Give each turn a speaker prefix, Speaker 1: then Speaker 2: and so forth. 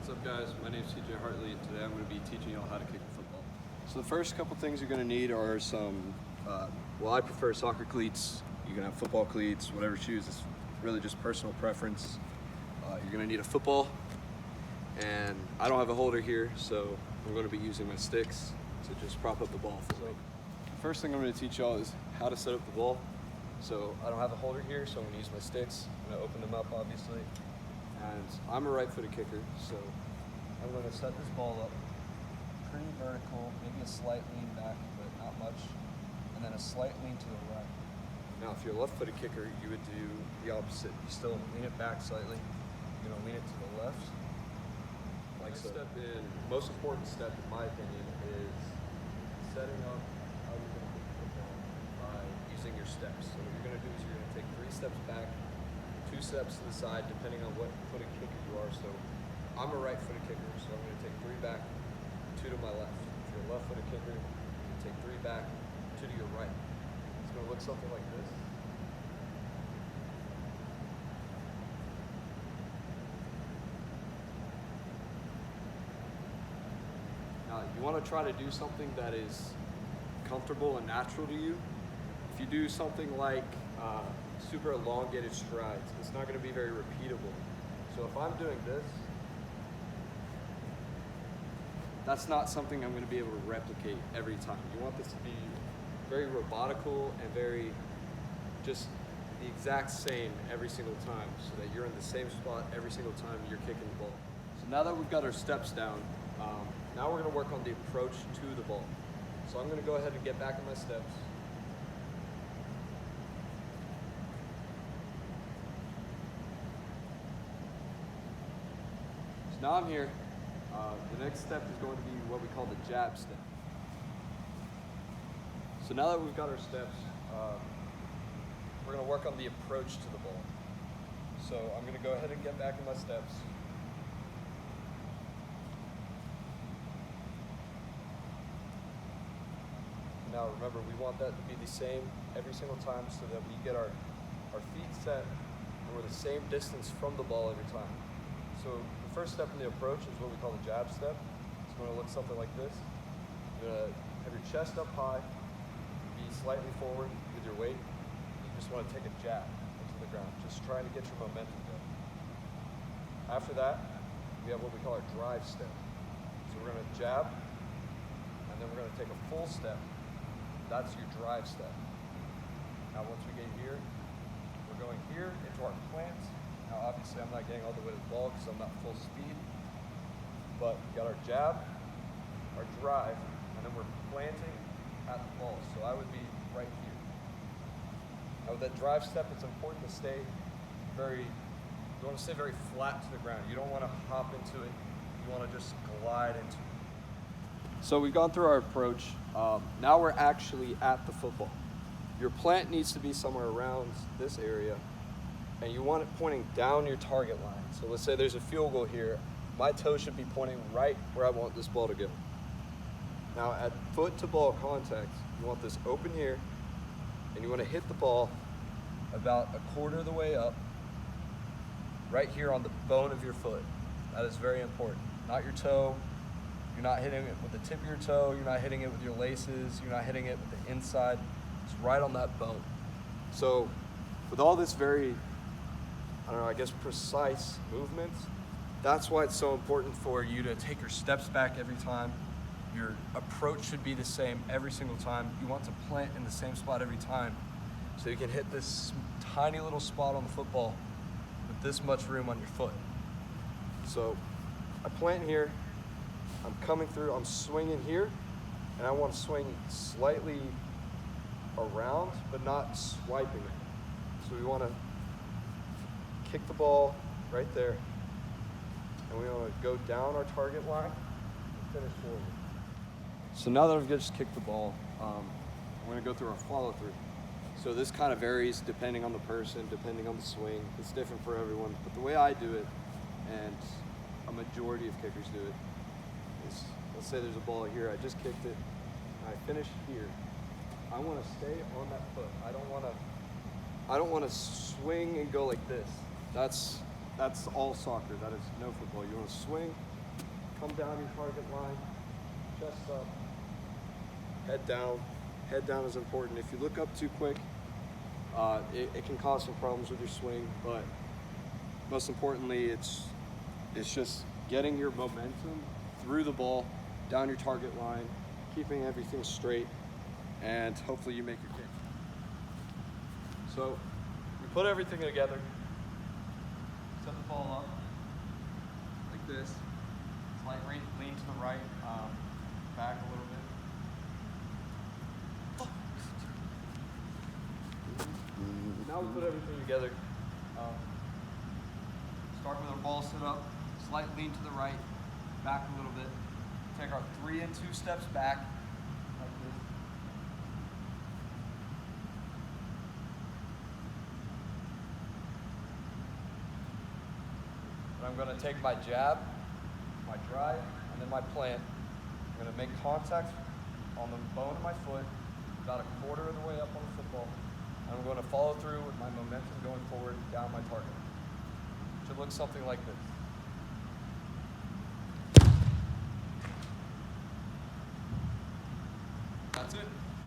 Speaker 1: What's up, guys? My name is CJ Hartley, and today I'm going to be teaching y'all how to kick a football. So the first couple things you're going to need are some, well, I prefer soccer cleats. You can have football cleats, whatever shoes. It's really just personal preference. You're going to need a football, and I don't have a holder here, so I'm going to be using my sticks to just prop up the ball. So the first thing I'm going to teach y'all is how to set up the ball. So I don't have a holder here, so I'm going to use my sticks. I'm going to open them up, obviously. And I'm a right-footed kicker, so I'm going to set this ball up pretty vertical, maybe a slight lean back, but not much, and then a slight lean to the right. Now, if you're a left-footed kicker, you would do the opposite. You still lean it back slightly. You're going to lean it to the left, like so. The most important step, in my opinion, is setting up how you're going to kick the football by using your steps. So what you're going to do is you're going to take 3 steps back, 2 steps to the side, depending on what footed kicker you are. So I'm a right-footed kicker, so I'm going to take 3 back, 2 to my left. If you're a left-footed kicker, you take 3 back, 2 to your right. It's going to look something like this. Now, you want to try to do something that is comfortable and natural to you. If you do something like super elongated strides, it's not going to be very repeatable. So if I'm doing this, that's not something I'm going to be able to replicate every time. You want this to be very robotical and very just the exact same every single time, so that you're in the same spot every single time you're kicking the ball. So now that we've got our steps down, now we're going to work on the approach to the ball. So I'm going to go ahead and get back in my steps. Now I'm here. The next step is going to be what we call the jab step. So now that we've got our steps, we're going to work on the approach to the ball. So I'm going to go ahead and get back in my steps. Now remember, we want that to be the same every single time, so that we get our feet set and we're the same distance from the ball every time. So the first step in the approach is what we call the jab step. It's going to look something like this. You're going to have your chest up high, be slightly forward with your weight. You just want to take a jab into the ground, just trying to get your momentum going. After that, we have what we call our drive step. So we're going to jab, and then we're going to take a full step. That's your drive step. Now once we get here, we're going here into our plant. Now obviously I'm not getting all the way to the ball because I'm not full speed, but we got our jab, our drive, and then we're planting at the ball. So I would be right here. Now with that drive step, it's important to stay you want to stay very flat to the ground. You don't want to hop into it. You want to just glide into it. So we've gone through our approach. Now we're actually at the football. Your plant needs to be somewhere around this area, and you want it pointing down your target line. So let's say there's a field goal here. My toe should be pointing right where I want this ball to go. Now at foot to ball contact, you want this open here, and you want to hit the ball about 1/4 of the way up, right here on the bone of your foot. That is very important. Not your toe. You're not hitting it with the tip of your toe. You're not hitting it with your laces. You're not hitting it with the inside. It's right on that bone. So with all this very, I guess precise movements, that's why it's so important for you to take your steps back every time. Your approach should be the same every single time. You want to plant in the same spot every time, so you can hit this tiny little spot on the football with this much room on your foot. So I plant here, I'm coming through, I'm swinging here, and I want to swing slightly around, but not swiping it. So we want to kick the ball right there, and we want to go down our target line and finish forward. So now that I've just kicked the ball, we're going to go through our follow through. So this kind of varies depending on the person, depending on the swing. It's different for everyone, but the way I do it, and a majority of kickers do it, is, let's say there's a ball here, I just kicked it, and I finish here. I want to stay on that foot. I don't want to swing and go like this. That's all soccer. That is no football. You want to swing come down your target line, chest up, head down. Head down is important. If you look up too quick, it can cause some problems with your swing, but most importantly, it's just getting your momentum through the ball, down your target line, keeping everything straight, and hopefully you make your kick. So we put everything together, set the ball up like this, slight lean to the right, back a little bit. Now we put everything together. Start with our ball set up, slight lean to the right, back a little bit. Take our 3 and 2 steps back, like this. And I'm going to take my jab, my drive, and then my plant. I'm going to make contact on the bone of my foot, about a quarter of the way up on the football. And I'm going to follow through with my momentum going forward down my target. Should look something like this.